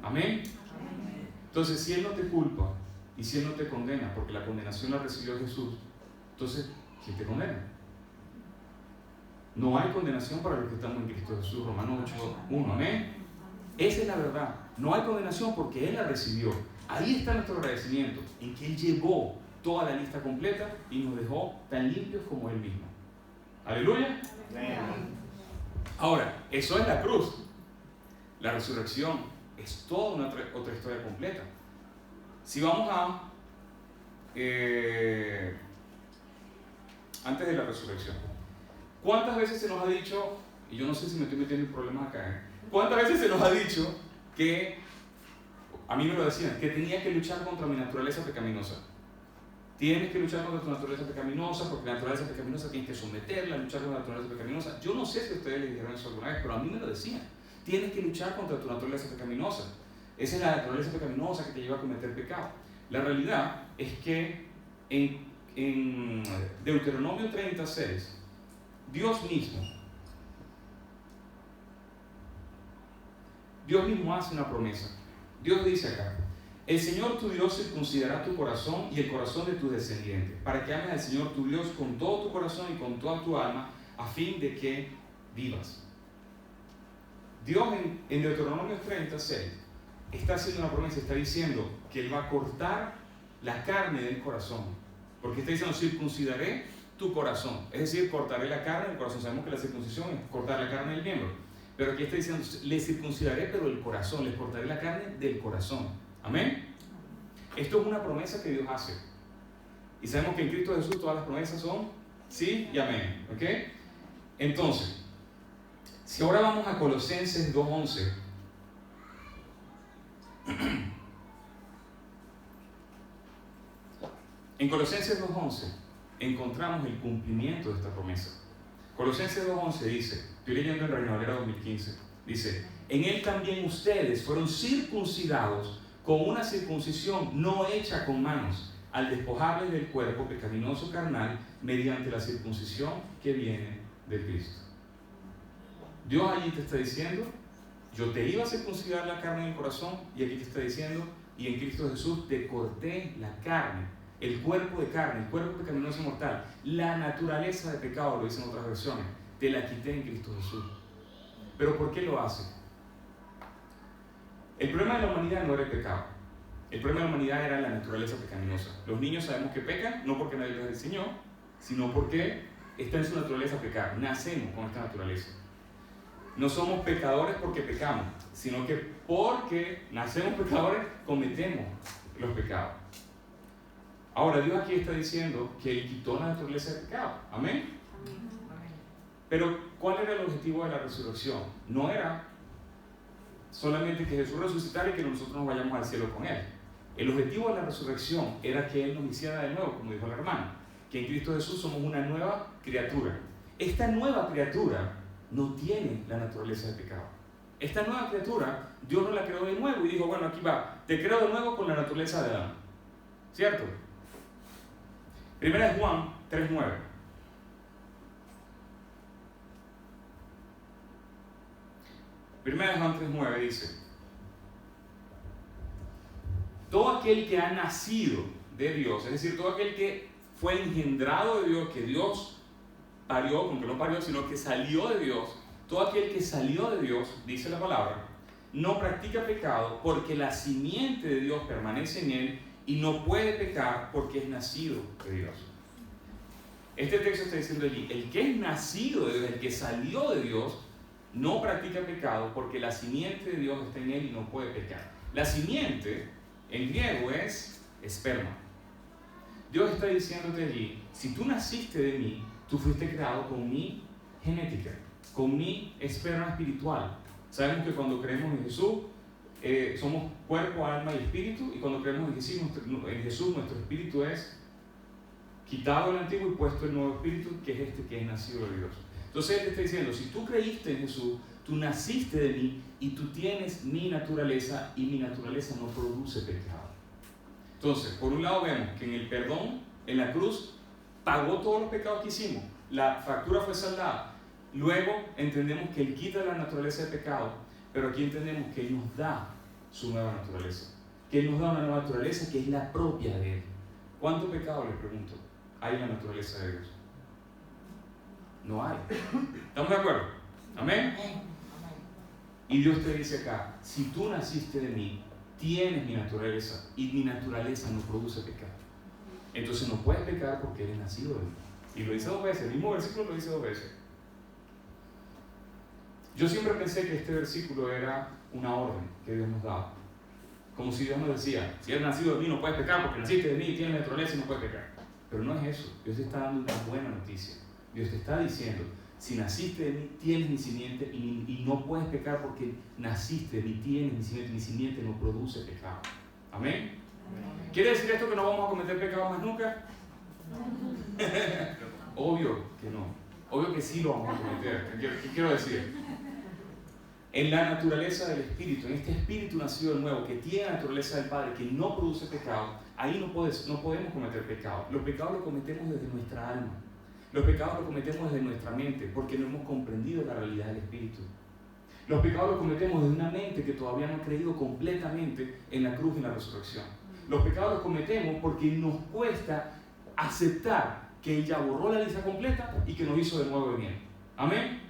Amén. Entonces, si Él no te culpa y si Él no te condena, porque la condenación la recibió Jesús, entonces, ¿quién te condena? No hay condenación para los que estamos en Cristo Jesús, Romanos 8:1. Amén. Esa es la verdad. No hay condenación porque Él la recibió. Ahí está nuestro agradecimiento, en que Él llevó toda la lista completa y nos dejó tan limpios como Él mismo. Aleluya. Amén. Ahora, eso es la cruz. La resurrección es toda una otra historia completa. Si vamos a antes de la resurrección, ¿cuántas veces se nos ha dicho, y yo no sé si me estoy metiendo en problemas acá, ¿cuántas veces se nos ha dicho que, a mí me lo decían, que tenía que luchar contra mi naturaleza pecaminosa? Tienes que luchar contra tu naturaleza pecaminosa, porque la naturaleza pecaminosa tienes que someterla, luchar contra la naturaleza pecaminosa. Yo no sé si ustedes les dijeron eso alguna vez, pero a mí me lo decían. Tienes que luchar contra tu naturaleza pecaminosa. Esa es la naturaleza pecaminosa que te lleva a cometer pecado. La realidad es que en Deuteronomio 36, Dios mismo hace una promesa. Dios dice acá: el Señor tu Dios circuncidará tu corazón y el corazón de tus descendientes, para que ames al Señor tu Dios con todo tu corazón y con toda tu alma, a fin de que vivas. Dios en Deuteronomio 36 está haciendo una promesa, está diciendo que Él va a cortar la carne del corazón, porque está diciendo: circuncidaré tu corazón, es decir, cortaré la carne del corazón. Sabemos que la circuncisión es cortar la carne del miembro, pero aquí está diciendo: le circuncidaré pero el corazón, les cortaré la carne del corazón. Amén. Esto es una promesa que Dios hace, y sabemos que en Cristo Jesús todas las promesas son sí y amén. ¿Ok? Entonces, si ahora vamos a Colosenses 2:11, en Colosenses 2:11 encontramos el cumplimiento de esta promesa. Colosenses 2:11 dice, estoy leyendo en Reina Valera 2015, dice: en Él también ustedes fueron circuncidados con una circuncisión no hecha con manos, al despojarles del cuerpo pecaminoso carnal mediante la circuncisión que viene de Cristo. Dios allí te está diciendo: yo te iba a circuncidar la carne del corazón, y aquí te está diciendo: y en Cristo Jesús te corté la carne, el cuerpo de carne, el cuerpo pecaminoso mortal, la naturaleza de pecado, lo dicen otras versiones, te la quité en Cristo Jesús. ¿Pero por qué lo hace? El problema de la humanidad no era el pecado. El problema de la humanidad era la naturaleza pecaminosa. Los niños sabemos que pecan, no porque nadie los enseñó, sino porque está en su naturaleza pecar. Nacemos con esta naturaleza. No somos pecadores porque pecamos, sino que porque nacemos pecadores, cometemos los pecados. Ahora, Dios aquí está diciendo que Él quitó la naturaleza de pecado. ¿Amén? Pero, ¿cuál era el objetivo de la resurrección? No era solamente que Jesús resucitara y que nosotros nos vayamos al cielo con Él. El objetivo de la resurrección era que Él nos hiciera de nuevo, como dijo la hermana, que en Cristo Jesús somos una nueva criatura. Esta nueva criatura no tiene la naturaleza de pecado. Esta nueva criatura, Dios no la creó de nuevo y dijo: bueno, aquí va, te creo de nuevo con la naturaleza de Adán. ¿Cierto? Primera de Juan 3:9. Primera de Juan 3:9 dice: todo aquel que ha nacido de Dios, es decir, todo aquel que fue engendrado de Dios, que Dios parió, aunque no parió, sino que salió de Dios, todo aquel que salió de Dios, dice la palabra, no practica pecado, porque la simiente de Dios permanece en él y no puede pecar porque es nacido de Dios. Este texto está diciendo allí: el que es nacido de Dios, el que salió de Dios, no practica pecado porque la simiente de Dios está en él y no puede pecar. La simiente en griego es esperma. Dios está diciéndote allí: si tú naciste de mí, tú fuiste creado con mi genética, con mi esperma espiritual. Sabemos que cuando creemos en Jesús, somos cuerpo, alma y espíritu, y cuando creemos en Jesús, nuestro espíritu es quitado el antiguo y puesto el nuevo espíritu, que es este que es nacido de Dios. Entonces Él te está diciendo, si tú creíste en Jesús, tú naciste de mí y tú tienes mi naturaleza y mi naturaleza no produce pecado. Entonces, por un lado vemos que en el perdón, en la cruz, pagó todos los pecados que hicimos. La factura fue saldada. Luego entendemos que Él quita la naturaleza de pecado, pero aquí entendemos que Él nos da su nueva naturaleza. Que Él nos da una nueva naturaleza que es la propia de Él. ¿Cuánto pecado, les pregunto, hay en la naturaleza de Dios? No hay. ¿Estamos de acuerdo? ¿Amén? Y Dios te dice acá, si tú naciste de mí, tienes mi naturaleza y mi naturaleza no produce pecado. Entonces no puedes pecar porque eres nacido de mí. Y lo dice 2 veces, el mismo versículo lo dice 2 veces. Yo siempre pensé que este versículo era una orden que Dios nos daba. Como si Dios nos decía, si eres nacido de mí no puedes pecar porque naciste de mí y tienes naturaleza y no puedes pecar. Pero no es eso, Dios te está dando una buena noticia. Dios te está diciendo, si naciste de mí, tienes mi simiente y no puedes pecar porque naciste de mí, tienes mi simiente no produce pecado. ¿Amén? ¿Quiere decir esto que no vamos a cometer pecado más nunca? Obvio que no. Obvio que sí lo vamos a cometer. ¿Qué quiero decir? En la naturaleza del Espíritu, en este Espíritu nacido de nuevo, que tiene la naturaleza del Padre, que no produce pecado, ahí no podemos cometer pecado. Los pecados los cometemos desde nuestra alma. Los pecados los cometemos desde nuestra mente, porque no hemos comprendido la realidad del Espíritu. Los pecados los cometemos desde una mente que todavía no ha creído completamente en la cruz y en la resurrección. Los pecados los cometemos porque nos cuesta aceptar que Él ya borró la lista completa y que nos hizo de nuevo de bien. ¿Amén?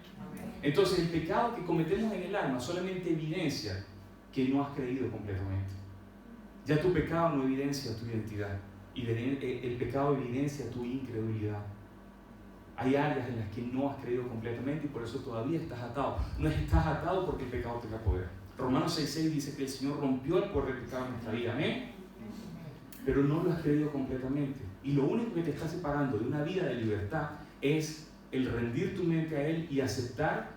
Entonces el pecado que cometemos en el alma solamente evidencia que no has creído completamente. Ya tu pecado no evidencia tu identidad, y el pecado evidencia tu incredulidad. Hay áreas en las que no has creído completamente y por eso todavía estás atado. No estás atado porque el pecado tenga poder. Romanos 6:6 dice que el Señor rompió el poder del pecado en nuestra vida. ¿Amén? Pero no lo has creído completamente. Y lo único que te está separando de una vida de libertad es el rendir tu mente a Él y aceptar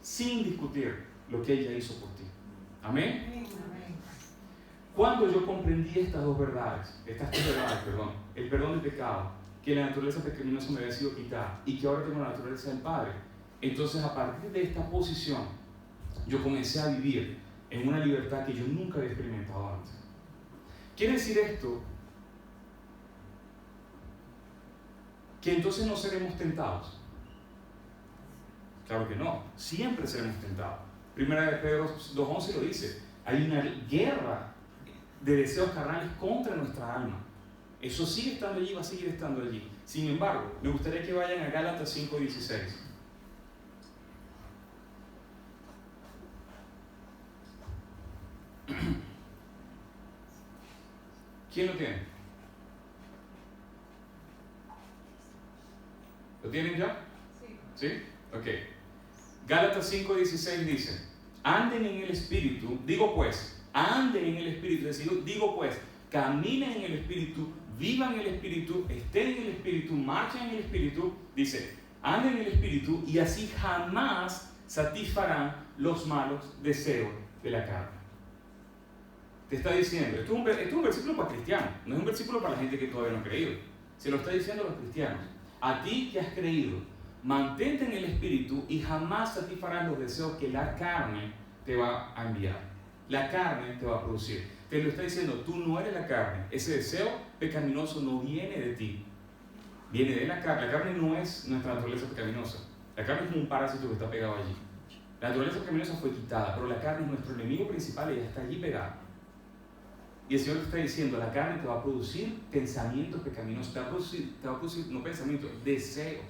sin discutir lo que ella hizo por ti. ¿Amén? Cuando yo comprendí estas tres verdades, el perdón del pecado, que la naturaleza pecaminosa me había sido quitada y que ahora tengo la naturaleza del Padre, entonces a partir de esta posición yo comencé a vivir en una libertad que yo nunca había experimentado antes. ¿Quiere decir esto que entonces no seremos tentados? Claro que no, siempre seremos tentados. Primera de Pedro 2:11 lo dice, hay una guerra de deseos carnales contra nuestra alma. Eso sigue estando allí, va a seguir estando allí. Sin embargo, me gustaría que vayan a Gálatas 5:16. ¿Quién lo tiene? ¿Lo tienen ya? Sí. ¿Sí? Ok. Gálatas 5:16 dice, anden en el Espíritu, digo pues, anden en el Espíritu, es decir, digo pues, caminen en el Espíritu, vivan en el Espíritu, estén en el Espíritu, marchen en el Espíritu, dice, anden en el Espíritu y así jamás satisfarán los malos deseos de la carne. Te está diciendo, esto es un versículo para cristianos, no es un versículo para la gente que todavía no ha creído. Se lo está diciendo a los cristianos. A ti que has creído, mantente en el Espíritu y jamás satisfarás los deseos que la carne te va a enviar. La carne te va a producir. Te lo está diciendo, tú no eres la carne. Ese deseo pecaminoso no viene de ti, viene de la carne. La carne no es nuestra naturaleza pecaminosa. La carne es como un parásito que está pegado allí. La naturaleza pecaminosa fue quitada, pero la carne es nuestro enemigo principal y ya está allí pegada. Y el Señor te está diciendo, la carne te va a producir pensamientos pecaminosos, te va a producir no pensamientos, deseos.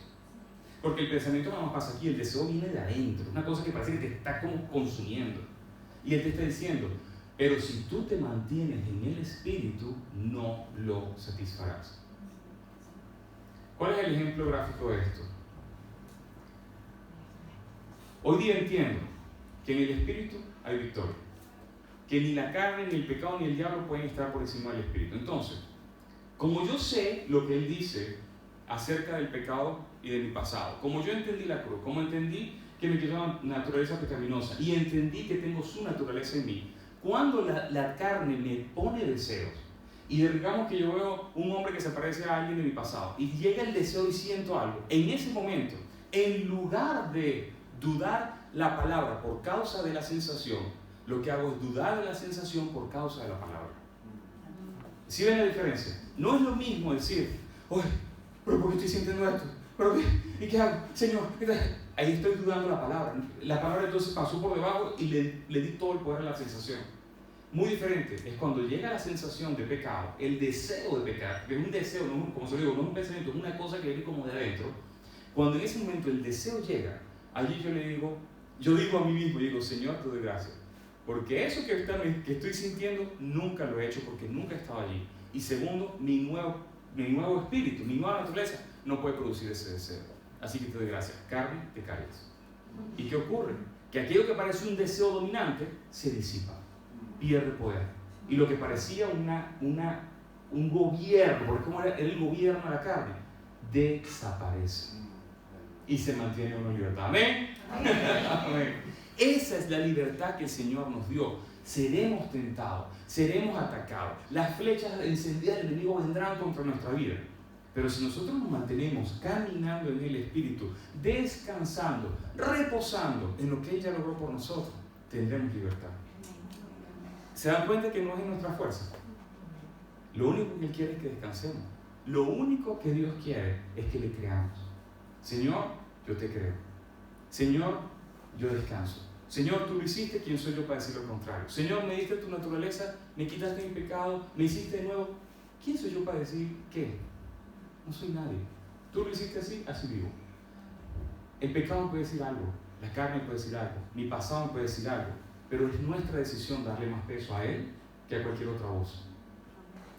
Porque el pensamiento no más pasa aquí, el deseo viene de adentro, es una cosa que parece que te está como consumiendo. Y Él te está diciendo, pero si tú te mantienes en el Espíritu, no lo satisfarás. ¿Cuál es el ejemplo gráfico de esto? Hoy día entiendo que en el Espíritu hay victoria. Que ni la carne, ni el pecado, ni el diablo pueden estar por encima del Espíritu. Entonces, como yo sé lo que Él dice acerca del pecado y de mi pasado, como yo entendí la cruz, como entendí que me quitó una naturaleza pecaminosa y entendí que tengo su naturaleza en mí, cuando la carne me pone deseos, y digamos que yo veo un hombre que se parece a alguien de mi pasado, y llega el deseo y siento algo, en ese momento en lugar de dudar la palabra por causa de la sensación, lo que hago es dudar de la sensación por causa de la palabra. ¿Sí ven la diferencia? No es lo mismo decir, oye, pero ¿por qué estoy sintiendo esto? ¿Pero qué? ¿Y qué hago? Señor, ¿qué tal? Ahí estoy dudando la palabra. La palabra entonces pasó por debajo y le di todo el poder a la sensación. Muy diferente es cuando llega la sensación de pecado, el deseo de pecar, que es un deseo, no, como se lo digo, no es un pensamiento, es una cosa que viene como de adentro. Cuando en ese momento el deseo llega, allí yo digo a mí mismo, Señor, te doy gracias. Porque eso que estoy sintiendo nunca lo he hecho, porque nunca he estado allí. Y segundo, mi nuevo espíritu, mi nueva naturaleza no puede producir ese deseo. Así que te doy gracias. Carne, te calles. ¿Y qué ocurre? Que aquello que parece un deseo dominante se disipa, pierde poder. Y lo que parecía un gobierno, porque como era el gobierno de la carne, desaparece. Y se mantiene una libertad. ¿Amén? Amén. Esa es la libertad que el Señor nos dio. Seremos tentados, seremos atacados. Las flechas encendidas del enemigo vendrán contra nuestra vida. Pero si nosotros nos mantenemos caminando en el Espíritu, descansando, reposando en lo que Él ya logró por nosotros, tendremos libertad. ¿Se dan cuenta que no es en nuestra fuerza? Lo único que Él quiere es que descansemos. Lo único que Dios quiere es que le creamos. Señor, yo te creo. Señor, yo descanso. Señor, tú lo hiciste, ¿quién soy yo para decir lo contrario? Señor, me diste tu naturaleza, me quitaste mi pecado, me hiciste de nuevo. ¿Quién soy yo para decir qué? No soy nadie. Tú lo hiciste así, así vivo. El pecado me puede decir algo, la carne me puede decir algo, mi pasado me puede decir algo, pero es nuestra decisión darle más peso a Él que a cualquier otra voz.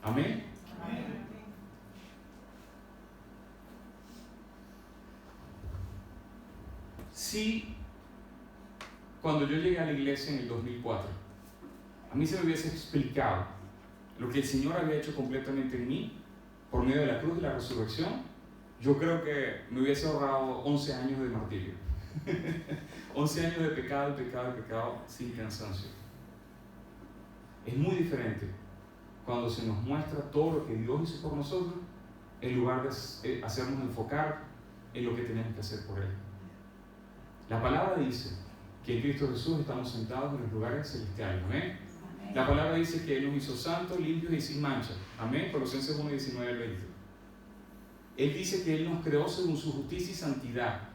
¿Amén? Amén. Sí, cuando yo llegué a la iglesia en el 2004, a mí se me hubiese explicado lo que el Señor había hecho completamente en mí por medio de la cruz y la resurrección, yo creo que me hubiese ahorrado 11 años de martirio. 11 años de pecado, sin cansancio. Es muy diferente cuando se nos muestra todo lo que Dios hizo por nosotros, en lugar de hacernos enfocar en lo que tenemos que hacer por Él. La palabra dice que en Cristo Jesús estamos sentados en los lugares celestiales. ¿Amén? La palabra dice que Él nos hizo santos, limpios y sin mancha. Amén. Colosenses 1, 19 al 20. Él dice que Él nos creó según su justicia y santidad.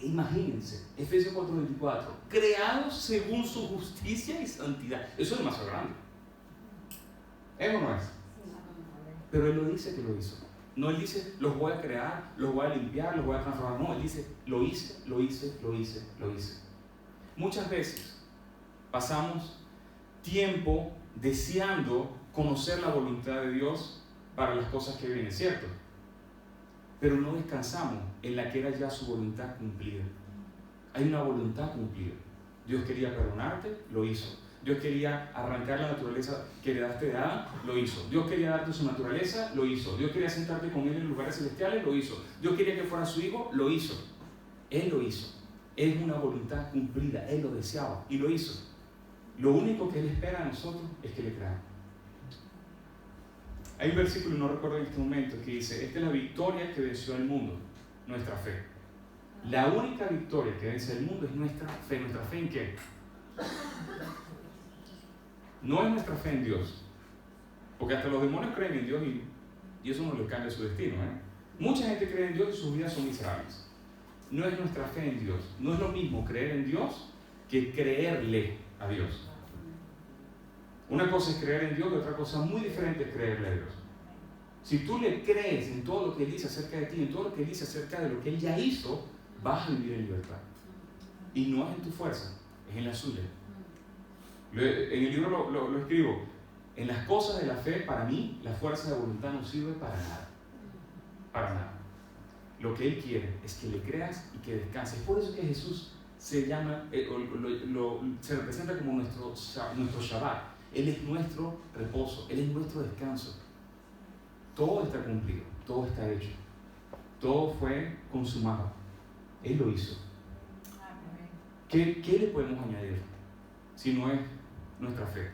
Imagínense, Efesios 4, 24. Creados según su justicia y santidad. Eso es demasiado grande. ¿Es o no es? Pero Él lo dice que lo hizo. No Él dice, los voy a crear, los voy a limpiar, los voy a transformar. No, Él dice, lo hice. Muchas veces pasamos tiempo deseando conocer la voluntad de Dios para las cosas que vienen, ¿cierto? Pero no descansamos en la que era ya su voluntad cumplida. Hay una voluntad cumplida. Dios quería perdonarte, lo hizo. Dios quería arrancar la naturaleza que heredaste de Adán, lo hizo. Dios quería darte su naturaleza, lo hizo. Dios quería sentarte con Él en lugares celestiales, lo hizo. Dios quería que fuera su hijo, lo hizo. Él lo hizo. Es una voluntad cumplida, Él lo deseaba y lo hizo. Lo único que Él espera a nosotros es que le creamos. Hay un versículo, no recuerdo en este momento, que dice, esta es la victoria que venció al mundo, nuestra fe. La única victoria que vence al mundo es nuestra fe. ¿Nuestra fe en qué? No es nuestra fe en Dios. Porque hasta los demonios creen en Dios y eso no les cambia su destino. Mucha gente cree en Dios y sus vidas son miserables. No es nuestra fe en Dios. No es lo mismo creer en Dios que creerle a Dios. Una cosa es creer en Dios y otra cosa muy diferente es creerle a Dios. Si tú le crees en todo lo que Él dice acerca de ti, en todo lo que Él dice acerca de lo que Él ya hizo, vas a vivir en libertad. Y no es en tu fuerza, es en la suya. En el libro lo escribo. En las cosas de la fe, para mí, la fuerza de voluntad no sirve para nada. Para nada. Lo que Él quiere es que le creas y que descanses. Es por eso que Jesús se llama, se representa como nuestro Shabbat. Él es nuestro reposo, Él es nuestro descanso. Todo está cumplido, todo está hecho. Todo fue consumado. Él lo hizo. ¿Qué le podemos añadir si no es nuestra fe?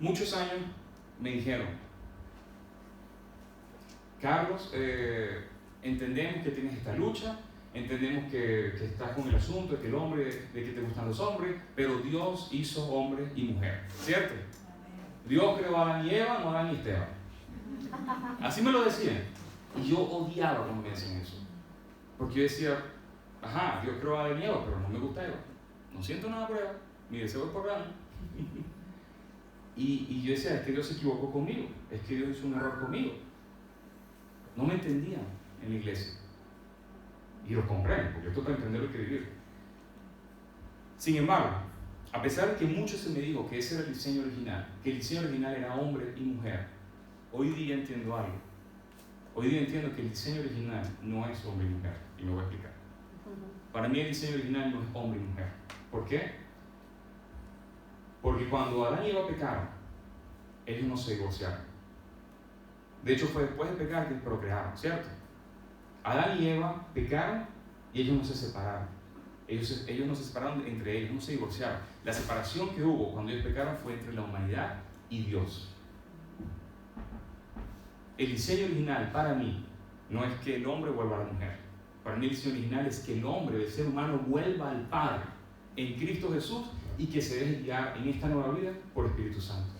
Muchos años me dijeron, Carlos, entendemos que tienes esta lucha, entendemos que estás con el asunto de que el hombre, de que te gustan los hombres, pero Dios hizo hombre y mujer, ¿cierto? Dios creó a Adán y Eva, no a Adán y Esteban. Así me lo decían. Y yo odiaba cuando me decían eso. Porque yo decía, ajá, Dios creó a Adán y Eva, pero no me gusta Eva. No siento nada por Eva, mi deseo es por Adán. Y yo decía, es que Dios se equivocó conmigo, es que Dios hizo un error conmigo. No me entendían en la iglesia. Y lo comprendo, porque esto para entender lo que vivir. Sin embargo, a pesar de que mucho se me dijo que ese era el diseño original, que el diseño original era hombre y mujer, hoy día entiendo algo. Hoy día entiendo que el diseño original no es hombre y mujer, y me voy a explicar. Para mí el diseño original no es hombre y mujer. ¿Por qué? Porque cuando Adán y Eva pecaron, ellos no se divorciaron. De hecho, fue después de pecar que procrearon, ¿cierto? Adán y Eva pecaron y ellos no se separaron. Ellos no se separaron entre ellos, no se divorciaron. La separación que hubo cuando ellos pecaron fue entre la humanidad y Dios. El diseño original para mí no es que el hombre vuelva a la mujer. Para mí el diseño original es que el hombre, el ser humano, vuelva al Padre en Cristo Jesús y que se deje guiar en esta nueva vida por el Espíritu Santo.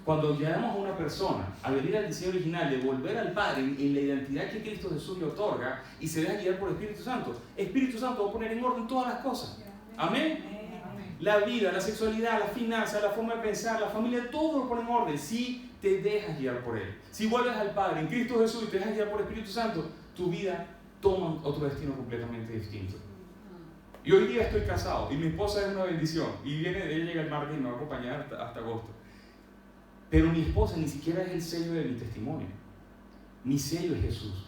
Cuando llamamos a una persona a venir al diseño original de volver al Padre en la identidad que Cristo Jesús le otorga y se deja guiar por el Espíritu Santo va a poner en orden todas las cosas. Amén. La vida, la sexualidad, la finanza, la forma de pensar, la familia, todo lo pone en orden si te dejas guiar por Él. Si vuelves al Padre en Cristo Jesús y te dejas guiar por el Espíritu Santo, tu vida toma otro destino completamente distinto. Y hoy día estoy casado y mi esposa es una bendición y ella llega el martes y me va a acompañar hasta agosto. Pero mi esposa ni siquiera es el sello de mi testimonio. Mi sello es Jesús.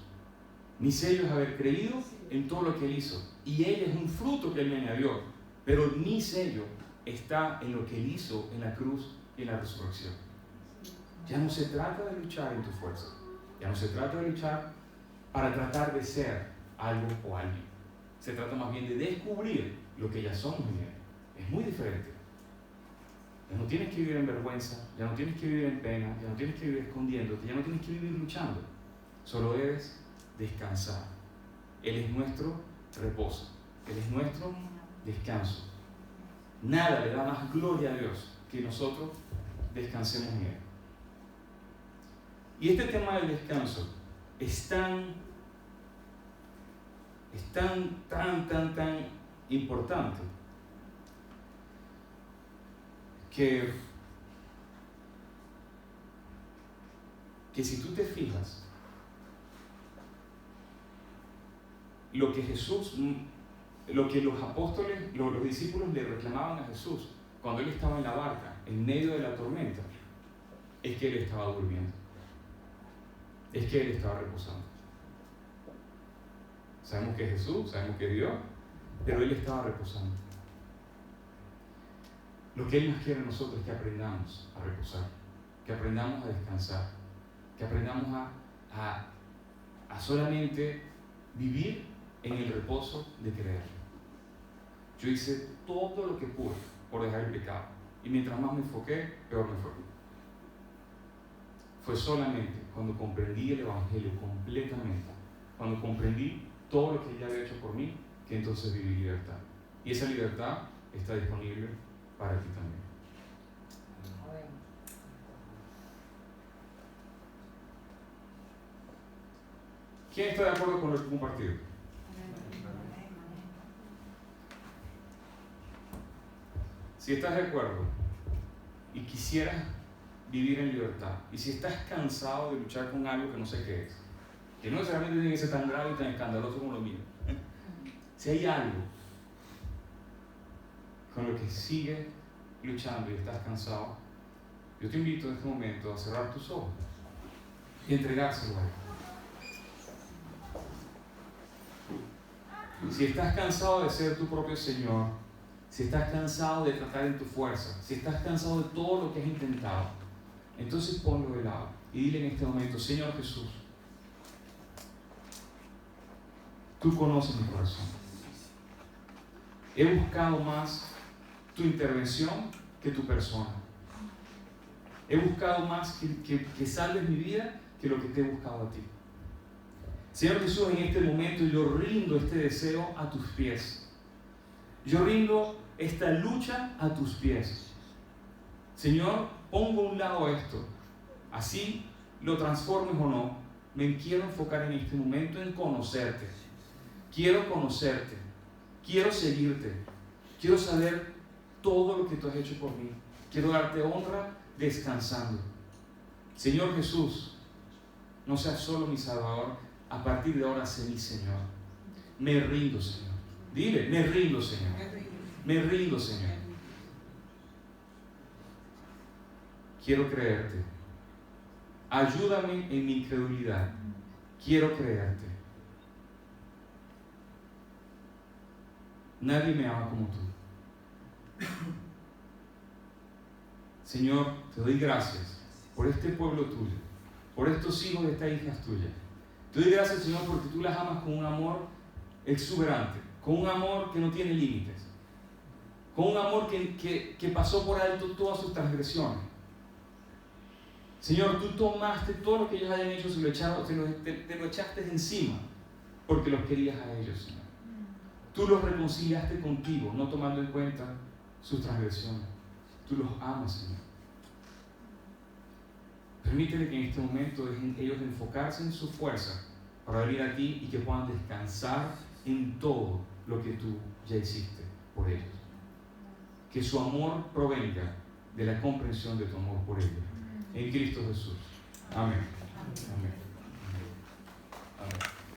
Mi sello es haber creído en todo lo que Él hizo. Y ella es un fruto que Él me añadió. Pero mi sello está en lo que Él hizo en la cruz y en la resurrección. Ya no se trata de luchar en tu fuerza. Ya no se trata de luchar para tratar de ser algo o alguien. Se trata más bien de descubrir lo que ya somos en Él. Es muy diferente. Ya no tienes que vivir en vergüenza, ya no tienes que vivir en pena, ya no tienes que vivir escondiéndote, ya no tienes que vivir luchando. Solo debes descansar. Él es nuestro reposo. Él es nuestro descanso. Nada le da más gloria a Dios que nosotros descansemos en Él. Y este tema del descanso es tan importante que si tú te fijas, lo que los apóstoles, los discípulos le reclamaban a Jesús cuando Él estaba en la barca, en medio de la tormenta, es que Él estaba durmiendo, es que Él estaba reposando. Sabemos que es Jesús, sabemos que es Dios, pero Él estaba reposando. Lo que Él nos quiere a nosotros es que aprendamos a reposar, que aprendamos a descansar, que aprendamos a solamente vivir en el reposo de creer. Yo hice todo lo que pude por dejar el pecado, y mientras más me enfoqué, peor me fue. Fue solamente cuando comprendí el Evangelio completamente, cuando comprendí todo lo que Él había hecho por mí, que entonces viví libertad. Y esa libertad está disponible para ti también. ¿Quién está de acuerdo con lo que he compartido? Si estás de acuerdo y quisieras vivir en libertad, y si estás cansado de luchar con algo que no sé qué es, que no necesariamente tiene que ser tan grave y tan escandaloso como lo mío, si hay algo con lo que sigues luchando y estás cansado, yo te invito en este momento a cerrar tus ojos y entregárselo a Él. Si estás cansado de ser tu propio Señor, si estás cansado de tratar en tu fuerza, si estás cansado de todo lo que has intentado, entonces ponlo de lado y dile en este momento: Señor Jesús, tú conoces mi corazón. He buscado más tu intervención que tu persona. He buscado más que salves mi vida que lo que te he buscado a ti. Señor Jesús, en este momento yo rindo este deseo a tus pies. Yo rindo esta lucha a tus pies. Señor, pongo a un lado esto. Así lo transformes o no, me quiero enfocar en este momento en conocerte. Quiero conocerte. Quiero seguirte. Quiero saber todo lo que tú has hecho por mí. Quiero darte honra descansando. Señor Jesús, no seas solo mi Salvador, a partir de ahora sé mi Señor. Me rindo, Señor. Dile, me rindo, Señor. Me rindo, Señor. Quiero creerte. Ayúdame en mi incredulidad. Quiero creerte. Nadie me ama como tú. Señor, te doy gracias por este pueblo tuyo, por estos hijos de estas hijas tuyas. Te doy gracias, Señor, porque tú las amas con un amor exuberante, con un amor que no tiene límites, con un amor que pasó por alto todas sus transgresiones. Señor, tú tomaste todo lo que ellos hayan hecho, te lo echaste encima, porque los querías a ellos, Señor. Tú los reconciliaste contigo, no tomando en cuenta sus transgresiones. Tú los amas, Señor. Permítele que en este momento dejen ellos enfocarse en su fuerza para venir a ti y que puedan descansar en todo lo que tú ya hiciste por ellos. Que su amor provenga de la comprensión de tu amor por ellos. En Cristo Jesús. Amén. Amén.